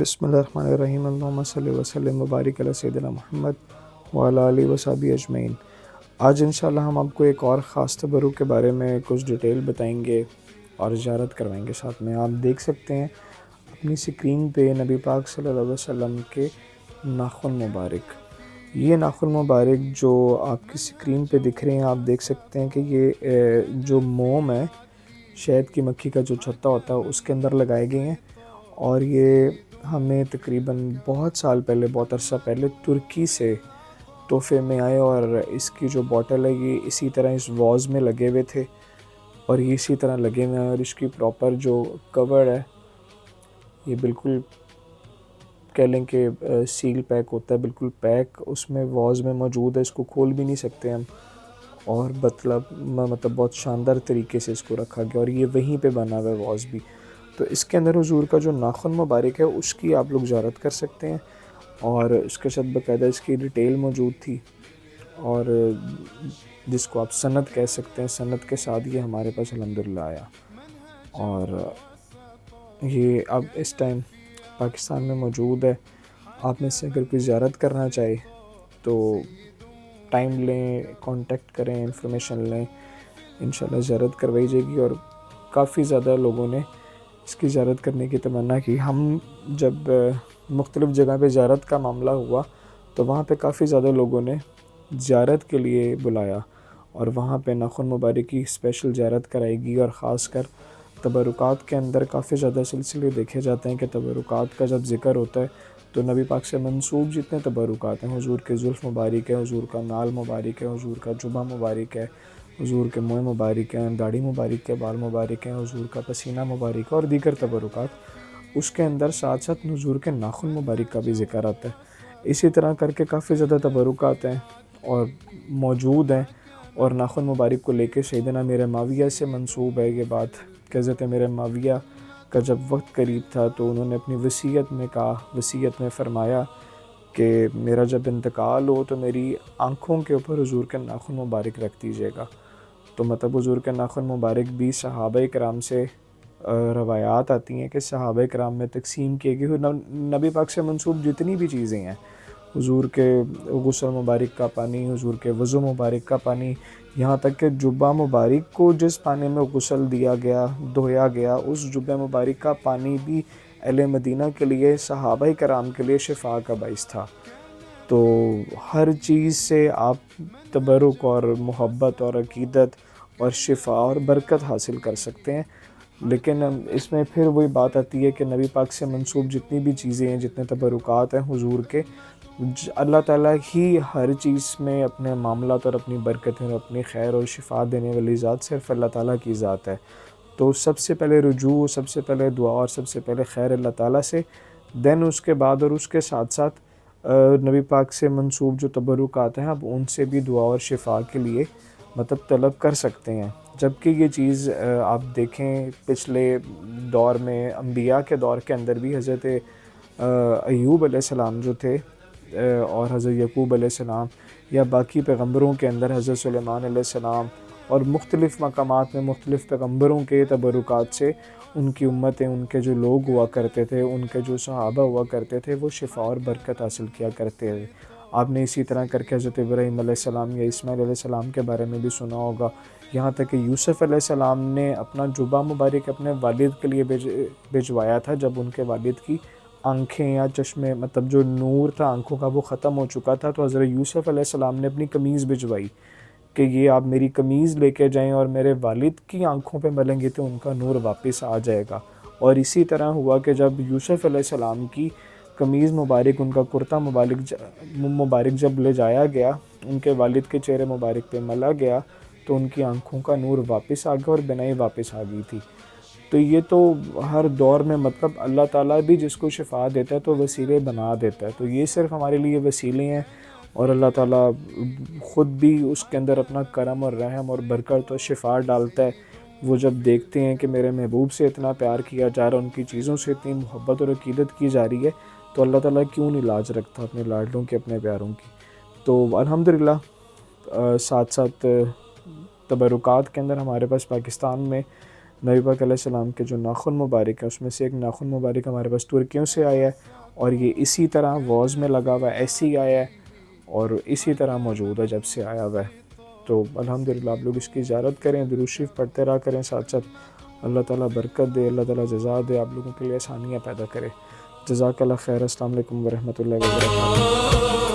بسم اللہ الرحمن الرحیم اللہم صلی وسلم وبارک علی سیدنا محمد وعلی آلہ وصحبہ اجمعین۔ آج انشاءاللہ ہم آپ کو ایک اور خاص تبرک کے بارے میں کچھ ڈیٹیل بتائیں گے اور زیارت کروائیں گے ساتھ میں۔ آپ دیکھ سکتے ہیں اپنی سکرین پہ نبی پاک صلی اللہ علیہ وسلم کے ناخن مبارک۔ یہ ناخن مبارک جو آپ کی سکرین پہ دکھ رہے ہیں، آپ دیکھ سکتے ہیں کہ یہ جو موم ہے، شہد کی مکھی کا جو چھتا ہوتا ہے، اس کے اندر لگائے گئے ہیں، اور یہ ہمیں تقریباً بہت سال پہلے، بہت عرصہ پہلے ترکی سے تحفے میں آئے، اور اس کی جو بوٹل ہے یہ اسی طرح اس واز میں لگے ہوئے تھے، اور یہ اسی طرح لگے ہوئے ہیں، اور اس کی پراپر جو کور ہے یہ بالکل کہہ لیں کہ سیل پیک ہوتا ہے، بالکل پیک اس میں واز میں موجود ہے، اس کو کھول بھی نہیں سکتے ہم، اور مطلب بہت شاندار طریقے سے اس کو رکھا گیا، اور یہ وہیں پہ بنا ہوا ہے واز بھی۔ تو اس کے اندر حضور کا جو ناخن مبارک ہے اس کی آپ لوگ زیارت کر سکتے ہیں، اور اس کے ساتھ باقاعدہ اس کی ڈیٹیل موجود تھی، اور جس کو آپ سند کہہ سکتے ہیں، سند کے ساتھ یہ ہمارے پاس الحمدللہ آیا، اور یہ اب اس ٹائم پاکستان میں موجود ہے۔ آپ میں سے اگر کوئی زیارت کرنا چاہے تو ٹائم لیں، کانٹیکٹ کریں، انفارمیشن لیں، انشاءاللہ زیارت کروائی جائے گی۔ اور کافی زیادہ لوگوں نے اس کی زیارت کرنے کی تمنا کی۔ ہم جب مختلف جگہ پہ زیارت کا معاملہ ہوا تو وہاں پہ کافی زیادہ لوگوں نے زیارت کے لیے بلایا، اور وہاں پہ ناخن مبارک کی اسپیشل زیارت کرائی گی، اور خاص کر تبرکات کے اندر کافی زیادہ سلسلے دیکھے جاتے ہیں کہ تبرکات کا جب ذکر ہوتا ہے تو نبی پاک سے منسوب جتنے تبرکات ہیں، حضور کے زلف مبارک ہے، حضور کا نال مبارک ہے، حضور کا جبہ مبارک ہے، حضور کے منہ مبارک ہیں، داڑھی مبارک کے بال مبارک ہیں، حضور کا پسینہ مبارک ہے، اور دیگر تبرکات، اس کے اندر ساتھ ساتھ حضور کے ناخن مبارک کا بھی ذکر آتا ہے۔ اسی طرح کر کے کافی زیادہ تبرکات ہیں اور موجود ہیں، اور ناخن مبارک کو لے کے سیدنا امیر معاویہ سے منسوب ہے یہ بات کہ حضرت امیر معاویہ کا جب وقت قریب تھا تو انہوں نے اپنی وصیت میں کہا، وصیت میں فرمایا کہ میرا جب انتقال ہو تو میری آنکھوں کے اوپر حضور کے ناخن مبارک رکھ دیجیے گا۔ تو مطلب حضور کے ناخن مبارک بھی صحابہ کرام سے روایات آتی ہیں کہ صحابہ کرام میں تقسیم کیے گئے نبی پاک سے منسوب جتنی بھی چیزیں ہیں، حضور کے غسل مبارک کا پانی، حضور کے وضو مبارک کا پانی، یہاں تک کہ جبہ مبارک کو جس پانی میں غسل دیا گیا، دھویا گیا، اس جبہ مبارک کا پانی بھی اہل مدینہ کے لیے، صحابہ کرام کے لیے شفاء کا باعث تھا۔ تو ہر چیز سے آپ تبرک اور محبت اور عقیدت اور شفاء اور برکت حاصل کر سکتے ہیں، لیکن اس میں پھر وہی بات آتی ہے کہ نبی پاک سے منسوب جتنی بھی چیزیں ہیں، جتنے تبرکات ہیں حضور کے، اللہ تعالیٰ ہی ہر چیز میں اپنے معاملات اور اپنی برکتیں اور اپنی خیر اور شفاء دینے والی ذات صرف اللہ تعالیٰ کی ذات ہے۔ تو سب سے پہلے رجوع، سب سے پہلے دعا اور سب سے پہلے خیر اللہ تعالیٰ سے، دین اس کے بعد اور اس کے ساتھ ساتھ نبی پاک سے منسوب جو تبرکات ہیں، اب ان سے بھی دعا اور شفاء کے لیے مطلب طلب کر سکتے ہیں۔ جبکہ یہ چیز آپ دیکھیں پچھلے دور میں، انبیاء کے دور کے اندر بھی حضرت ایوب علیہ السلام جو تھے، اور حضرت یعقوب علیہ السلام، یا باقی پیغمبروں کے اندر حضرت سلیمان علیہ السلام، اور مختلف مقامات میں مختلف پیغمبروں کے تبرکات سے ان کی امتیں، ان کے جو لوگ ہوا کرتے تھے، ان کے جو صحابہ ہوا کرتے تھے، وہ شفاء اور برکت حاصل کیا کرتے تھے۔ آپ نے اسی طرح کر کے حضرت ابراہیم علیہ السلام یا اسماعیل علیہ السلام کے بارے میں بھی سنا ہوگا، یہاں تک کہ یوسف علیہ السلام نے اپنا جبہ مبارک اپنے والد کے لیے بھجوایا تھا جب ان کے والد کی آنکھیں یا چشمے، مطلب جو نور تھا آنکھوں کا وہ ختم ہو چکا تھا، تو حضرت یوسف علیہ السلام نے اپنی قمیض بھجوائی کہ یہ آپ میری قمیض لے کے جائیں اور میرے والد کی آنکھوں پہ ملیں گے تو ان کا نور واپس آ جائے گا۔ اور اسی طرح ہوا کہ جب یوسف علیہ السلام کی قمیض مبارک، ان کا کرتا مبارک جب لے جایا گیا، ان کے والد کے چہرے مبارک پہ ملا گیا تو ان کی آنکھوں کا نور واپس آ گیا اور بینائی واپس آ گئی تھی۔ تو یہ تو ہر دور میں مطلب اللہ تعالیٰ بھی جس کو شفا دیتا ہے تو وسیلے بنا دیتا ہے، تو یہ صرف ہمارے لیے وسیلے ہیں، اور اللہ تعالیٰ خود بھی اس کے اندر اپنا کرم اور رحم اور برکت اور شفا ڈالتا ہے۔ وہ جب دیکھتے ہیں کہ میرے محبوب سے اتنا پیار کیا جا رہا ہے، ان کی چیزوں سے اتنی محبت اور عقیدت کی جا رہی ہے، تو اللہ تعالیٰ کیوں نہیں لاج رکھتا اپنے لاڈلوں کی، اپنے پیاروں کی۔ تو الحمدللہ ساتھ ساتھ تبرکات کے اندر ہمارے پاس پاکستان میں نبی پاک علیہ السلام کے جو ناخن مبارک ہیں اس میں سے ایک ناخن مبارک ہمارے پاس ترکیوں سے آیا ہے، اور یہ اسی طرح واز میں لگا ہوا ہے، ایسے ہی آیا ہے اور اسی طرح موجود ہے جب سے آیا ہوا ہے۔ تو الحمدللہ آپ لوگ اس کی زیارت کریں، درود شریف پڑھتے رہا کریں ساتھ ساتھ۔ اللہ تعالیٰ برکت دے، اللہ تعالیٰ جزا دے، آپ لوگوں کے لیے آسانیاں پیدا کرے۔ جزاک اللہ خیر۔ السلام علیکم ورحمۃ اللہ وبرکاتہ۔